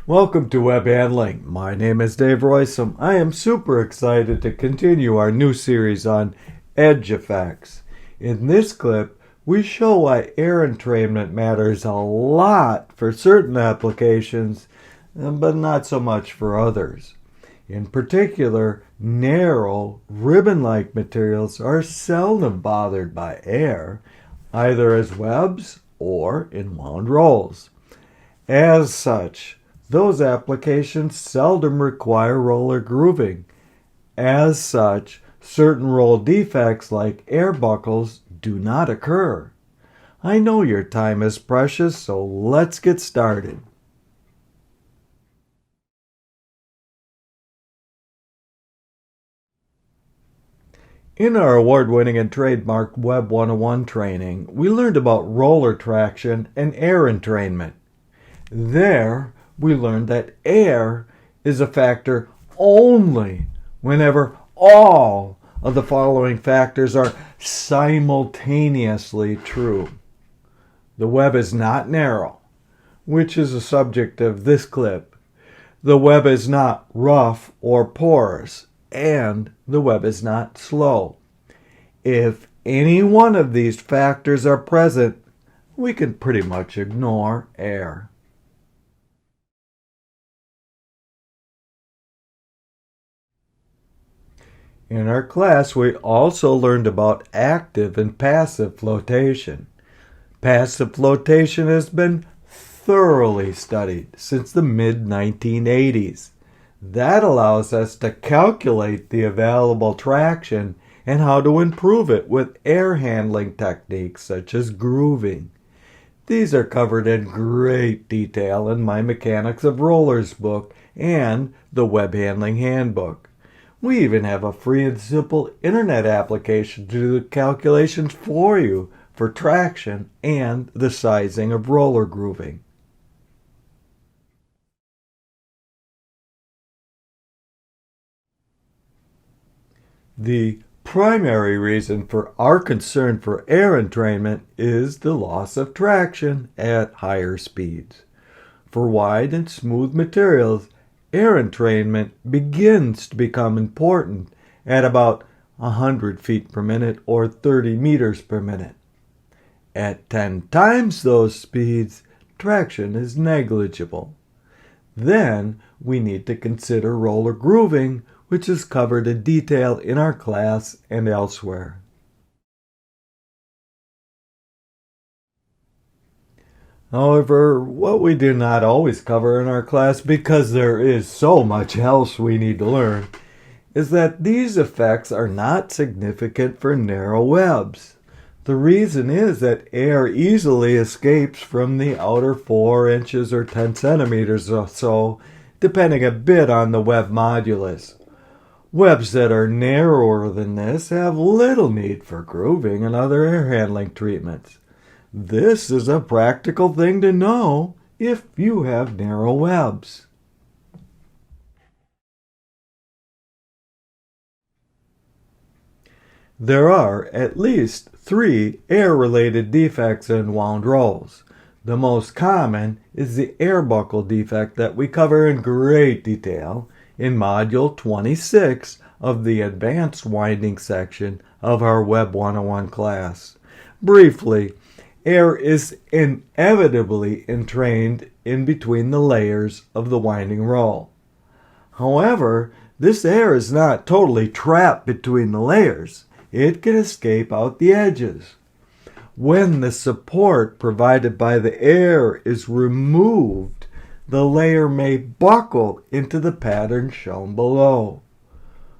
Welcome to Web Handling. My name is Dave Royce. I am super excited to continue our new series on edge effects. In this clip, we show why air entrainment matters a lot for certain applications, but not so much for others. In particular, narrow, ribbon-like materials are seldom bothered by air, either as webs or in wound rolls. As such, those applications seldom require roller grooving. As such, certain roll defects like air buckles do not occur. I know your time is precious, so let's get started. In our award-winning and trademarked Web 101 training, we learned about roller traction and air entrainment. There, we learned that air is a factor only whenever all of the following factors are simultaneously true. The web is not narrow, which is the subject of this clip. The web is not rough or porous, and the web is not slow. If any one of these factors are present, we can pretty much ignore air. In our class, we also learned about active and passive flotation. Passive flotation has been thoroughly studied since the mid-1980s. That allows us to calculate the available traction and how to improve it with air handling techniques such as grooving. These are covered in great detail in my Mechanics of Rollers book and the Web Handling Handbook. We even have a free and simple internet application to do the calculations for you for traction and the sizing of roller grooving. The primary reason for our concern for air entrainment is the loss of traction at higher speeds. For wide and smooth materials, air entrainment begins to become important at about 100 feet per minute or 30 meters per minute. At 10 times those speeds, traction is negligible. Then we need to consider roller grooving, which is covered in detail in our class and elsewhere. However, what we do not always cover in our class, because there is so much else we need to learn, is that these effects are not significant for narrow webs. The reason is that air easily escapes from the outer 4 inches or 10 centimeters or so, depending a bit on the web modulus. Webs that are narrower than this have little need for grooving and other air handling treatments. This is a practical thing to know if you have narrow webs. There are at least 3 air-related defects in wound rolls. The most common is the air buckle defect that we cover in great detail in Module 26 of the Advanced Winding section of our Web 101 class. Briefly, air is inevitably entrained in between the layers of the winding roll. However, this air is not totally trapped between the layers. It can escape out the edges. When the support provided by the air is removed, the layer may buckle into the pattern shown below.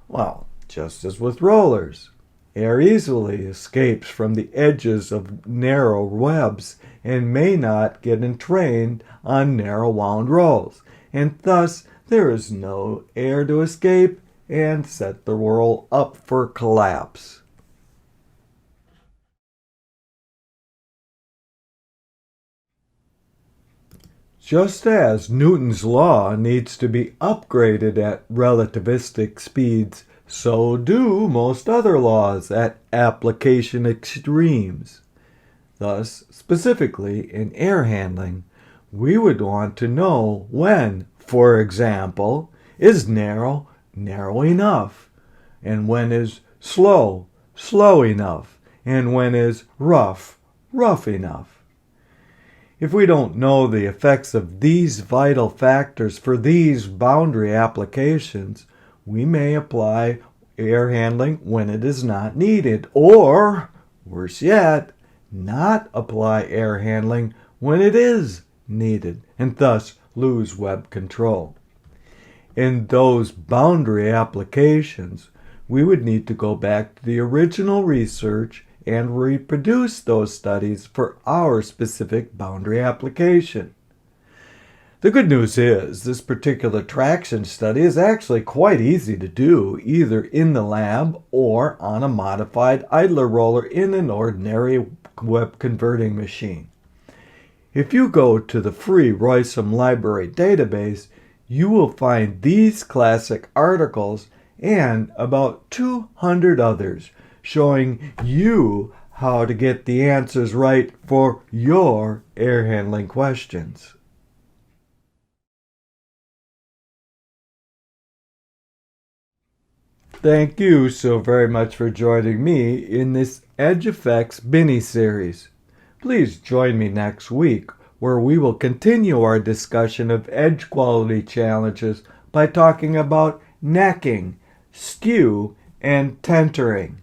Well, just as with rollers, air easily escapes from the edges of narrow webs and may not get entrained on narrow wound rolls, and thus there is no air to escape and set the roll up for collapse. Just as Newton's law needs to be upgraded at relativistic speeds, so do most other laws at application extremes. Thus, specifically in air handling, we would want to know when for example, is narrow enough? And when is slow enough? And when is rough enough? If we don't know the effects of these vital factors for these boundary applications, we may apply air handling when it is not needed, or, worse yet, not apply air handling when it is needed, and thus lose web control. In those boundary applications, we would need to go back to the original research and reproduce those studies for our specific boundary application. The good news is this particular traction study is actually quite easy to do, either in the lab or on a modified idler roller in an ordinary web converting machine. If you go to the free Roysum Library database, you will find these classic articles and about 200 others showing you how to get the answers right for your air handling questions. Thank you so very much for joining me in this Edge Effects mini-series. Please join me next week where we will continue our discussion of edge quality challenges by talking about necking, skew, and tentering.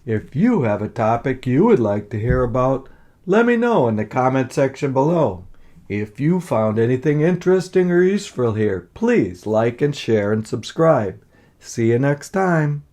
If you have a topic you would like to hear about, let me know in the comment section below. If you found anything interesting or useful here, please like and share and subscribe. See you next time.